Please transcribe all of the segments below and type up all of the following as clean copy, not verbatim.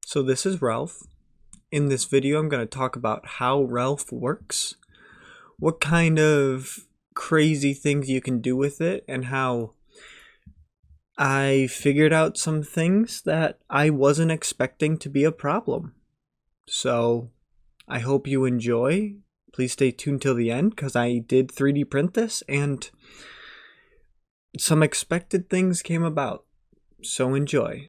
So this is Ralph. In this video, I'm going to talk about how Ralph works, what kind of crazy things you can do with it, and how I figured out some things that I wasn't expecting to be a problem. So I hope you enjoy. Please stay tuned till the end because I did 3D print this and some expected things came about. So enjoy.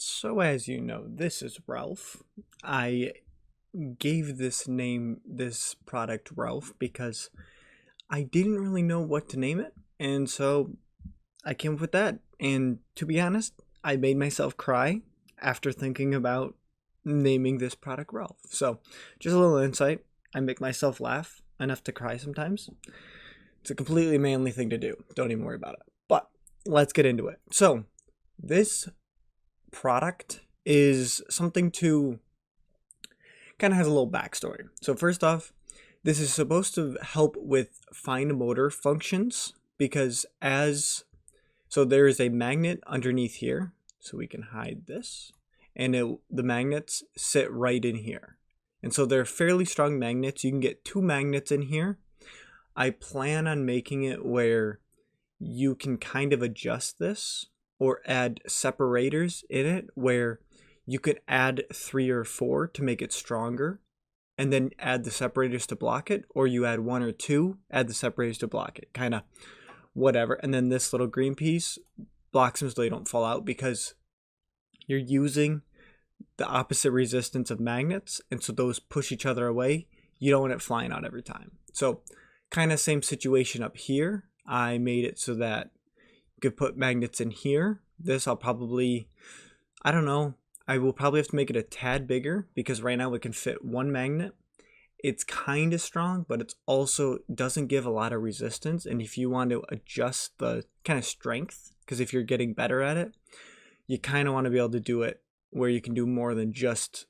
So as you know, this is Ralph. I gave this product Ralph because I didn't really know what to name it, and so I came up with that. And to be honest, I made myself cry after thinking about naming this product Ralph. So just a little insight, I make myself laugh enough to cry sometimes. It's a completely manly thing to do. Don't even worry about it. But let's get into it. So this product is something to kind of has a little backstory. So first off, this is supposed to help with fine motor functions because so there is a magnet underneath here, so we can hide this, and the magnets sit right in here. And so they're fairly strong magnets. You can get 2 magnets in here. I plan on making it where you can kind of adjust this or add separators in it where you could add 3 or 4 to make it stronger and then add the separators to block it, or you add 1 or 2, add the separators to block it, kind of whatever. And then this little green piece blocks them so they don't fall out because you're using the opposite resistance of magnets, and so those push each other away. You don't want it flying out every time. So kind of same situation up here. I made it so that you could put magnets in here. This I'll probably, I don't know, I will probably have to make it a tad bigger because right now it can fit one magnet. It's kind of strong, but it's also doesn't give a lot of resistance. And if you want to adjust the kind of strength, because if you're getting better at it, you kind of want to be able to do it where you can do more than just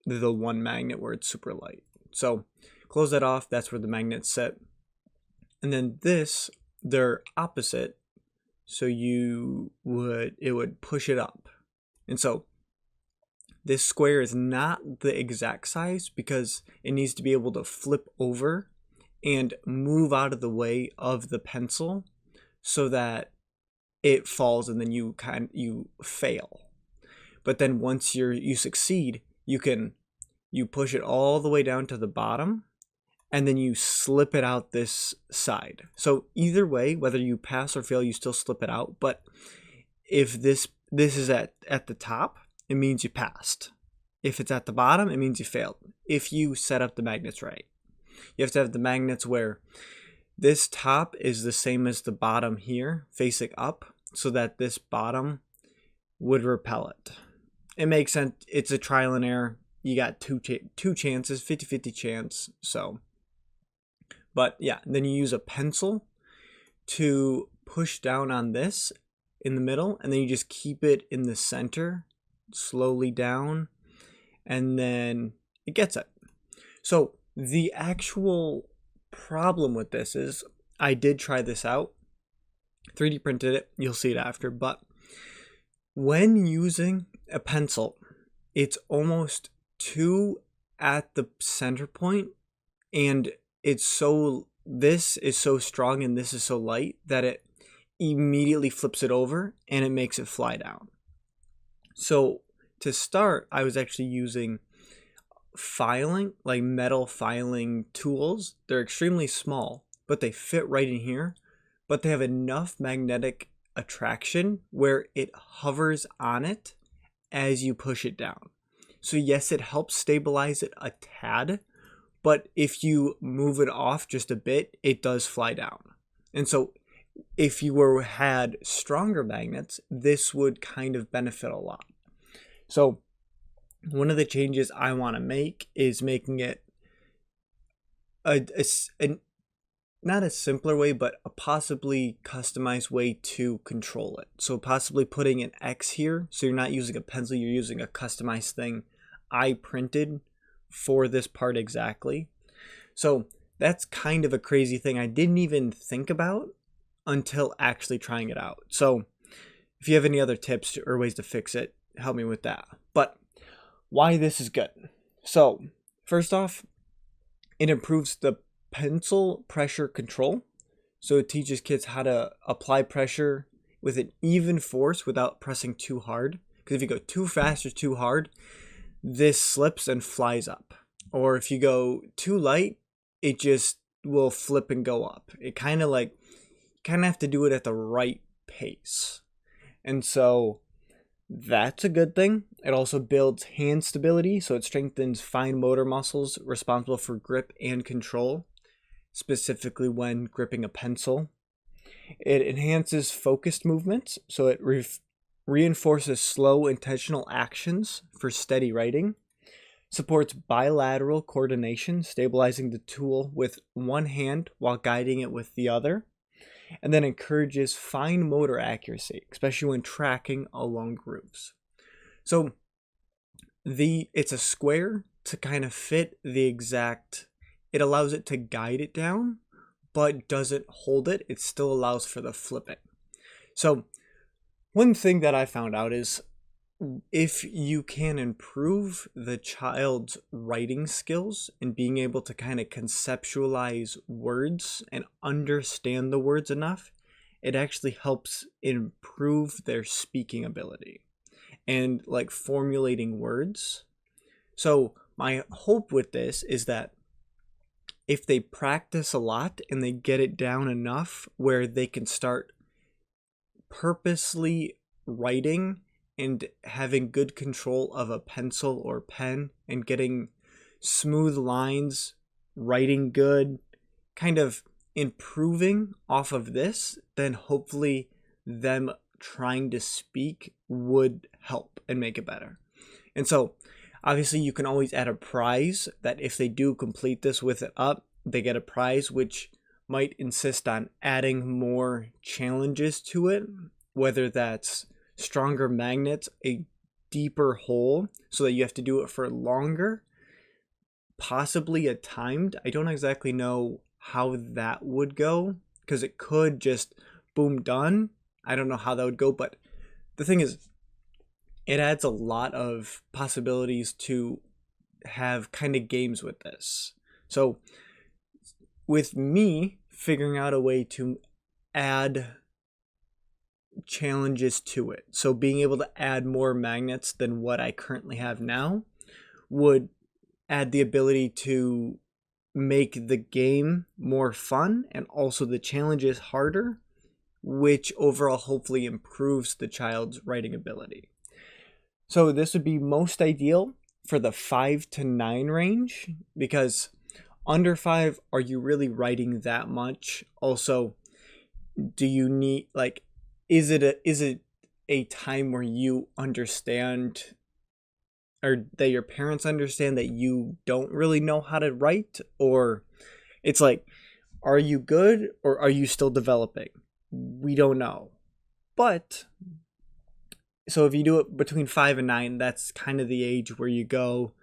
the one magnet where it's super light. So close that off. That's where the magnets sit. And then this, they're opposite. So it would push it up. And so this square is not the exact size because it needs to be able to flip over and move out of the way of the pencil so that it falls and then you fail. But then once you succeed, you push it all the way down to the bottom and then you slip it out this side. So either way, whether you pass or fail, you still slip it out. But if this is at the top, it means you passed. If it's at the bottom, it means you failed. If you set up the magnets right. You have to have the magnets where this top is the same as the bottom here, facing up, so that this bottom would repel it. It makes sense. It's a trial and error. You got two chances, 50-50 chance. So, but yeah, then you use a pencil to push down on this in the middle, and then you just keep it in the center, slowly down, and then it gets it. So the actual problem with this is I did try this out, 3D printed it, you'll see it after, but when using a pencil, it's almost too at the center point, and this is so strong and this is so light that it immediately flips it over and it makes it fly down. So to start, I was actually using filing, like metal filing tools. They're extremely small, but they fit right in here, but they have enough magnetic attraction where it hovers on it as you push it down. So yes, it helps stabilize it a tad, but if you move it off just a bit, it does fly down. And so if you had stronger magnets, this would kind of benefit a lot. So one of the changes I want to make is making it not a simpler way, but a possibly customized way to control it. So possibly putting an X here, so you're not using a pencil, you're using a customized thing I printed for this part exactly. So that's kind of a crazy thing I didn't even think about until actually trying it out. So if you have any other tips or ways to fix it, help me with that. But why this is good. So first off, it improves the pencil pressure control. So it teaches kids how to apply pressure with an even force without pressing too hard. Because if you go too fast or too hard, this slips and flies up. Or if you go too light, it just will flip and go up. It kind of have to do it at the right pace. And so that's a good thing. It also builds hand stability, so it strengthens fine motor muscles responsible for grip and control, specifically when gripping a pencil. It enhances focused movements, so it reinforces slow, intentional actions for steady writing. Supports bilateral coordination, stabilizing the tool with one hand while guiding it with the other. And then encourages fine motor accuracy, especially when tracking along grooves. So it's a square to kind of fit the exact, it allows it to guide it down, but doesn't hold it. It still allows for the flipping. So one thing that I found out is if you can improve the child's writing skills and being able to kind of conceptualize words and understand the words enough, it actually helps improve their speaking ability and like formulating words. So my hope with this is that if they practice a lot and they get it down enough where they can start purposely writing and having good control of a pencil or pen and getting smooth lines, writing good, kind of improving off of this, then hopefully them trying to speak would help and make it better. And so obviously you can always add a prize that if they do complete this with it up, they get a prize, which might insist on adding more challenges to it, whether that's stronger magnets, a deeper hole so that you have to do it for longer, possibly a timed. I don't exactly know how that would go because it could just boom, done. I don't know how that would go, but the thing is, it adds a lot of possibilities to have kind of games with this. So with me figuring out a way to add challenges to it, so being able to add more magnets than what I currently have now would add the ability to make the game more fun and also the challenges harder, which overall hopefully improves the child's writing ability. So this would be most ideal for the 5 to 9 range, because under 5, are you really writing that much? Also, do you need, like, is it a time where you understand, or that your parents understand that you don't really know how to write? Or it's like, are you good or are you still developing? We don't know. But so if you do it between 5 and 9, that's kind of the age where you go,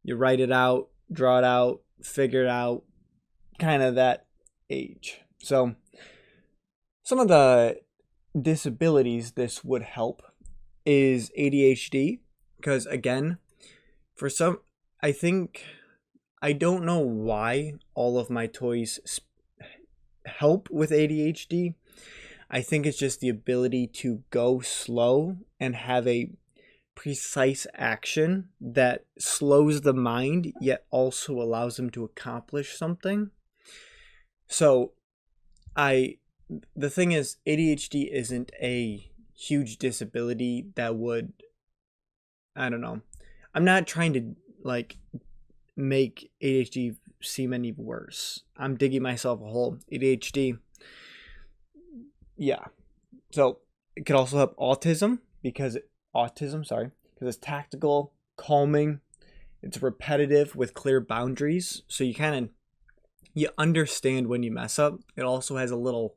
you write it out, draw it out, figure it out, kind of that age. So some of the disabilities this would help is ADHD, because again, for some, I don't know why all of my toys help with ADHD. I think it's just the ability to go slow and have a precise action that slows the mind yet also allows them to accomplish something. So the thing is, ADHD isn't a huge disability that would, I don't know. I'm not trying to like make ADHD seem any worse. I'm digging myself a hole. ADHD, yeah. So it could also help because it's tactical, calming, it's repetitive with clear boundaries. So you understand when you mess up. It also has a little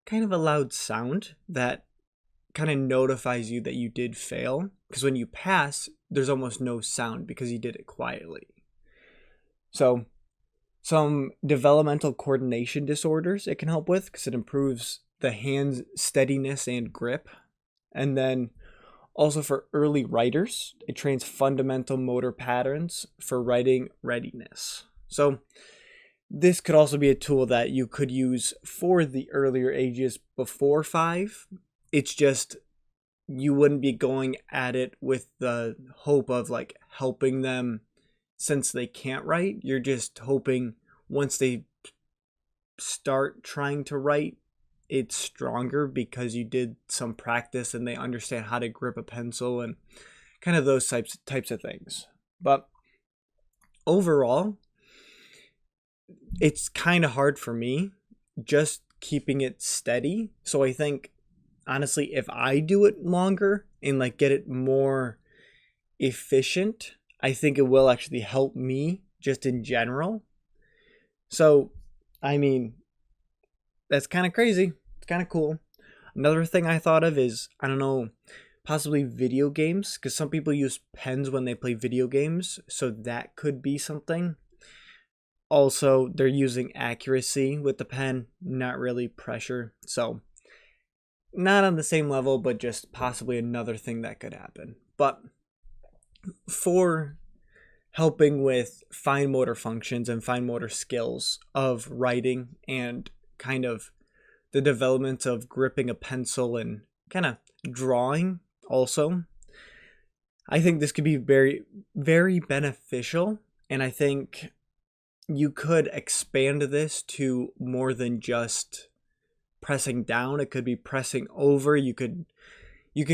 kind of a loud sound that kind of notifies you that you did fail, because when you pass, there's almost no sound because you did it quietly. So some developmental coordination disorders it can help with, because it improves the hand's steadiness and grip. And then also for early writers, it trains fundamental motor patterns for writing readiness. So this could also be a tool that you could use for the earlier ages before 5. It's just you wouldn't be going at it with the hope of like helping them since they can't write. You're just hoping once they start trying to write, it's stronger because you did some practice and they understand how to grip a pencil and kind of those types of things. But overall, it's kind of hard for me just keeping it steady. So I think honestly, if I do it longer and like get it more efficient, I think it will actually help me just in general. So, I mean, that's kind of crazy. It's kind of cool. Another thing I thought of is, I don't know, possibly video games, because some people use pens when they play video games. So that could be something. Also, they're using accuracy with the pen, not really pressure. So not on the same level, but just possibly another thing that could happen. But for helping with fine motor functions and fine motor skills of writing and kind of the development of gripping a pencil and kind of drawing also, I think this could be very, very beneficial. And I think you could expand this to more than just pressing down. It could be pressing over. You could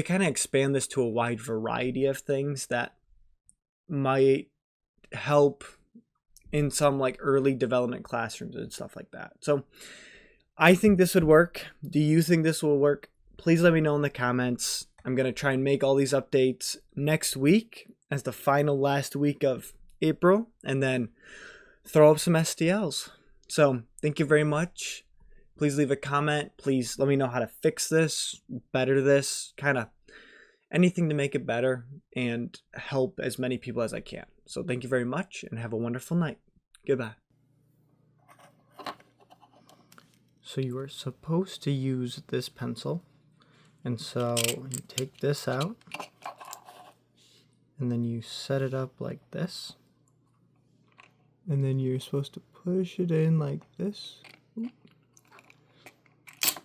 kind of expand this to a wide variety of things that might help in some like early development classrooms and stuff like that. So I think this would work. Do you think this will work? Please let me know in the comments. I'm going to try and make all these updates next week. as the final last week of April, and then throw up some STLs. So thank you very much. Please leave a comment. Please let me know how to fix this, better this, kind of anything to make it better and help as many people as I can. So thank you very much and have a wonderful night. Goodbye. So you are supposed to use this pencil. And so you take this out and then you set it up like this. And then you're supposed to push it in like this.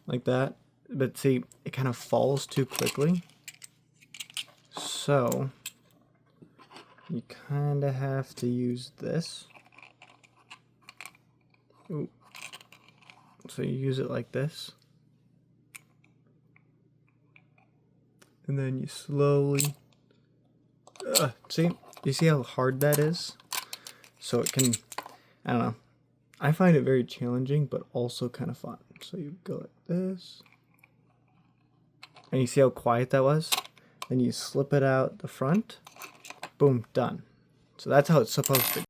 Like that. But see, it kind of falls too quickly. So you kind of have to use this. Ooh. So you use it like this. And then you slowly... see? You see how hard that is? So it can... I don't know. I find it very challenging, but also kind of fun. So you go like this. And you see how quiet that was? Then you slip it out the front. Boom, done. So that's how it's supposed to go.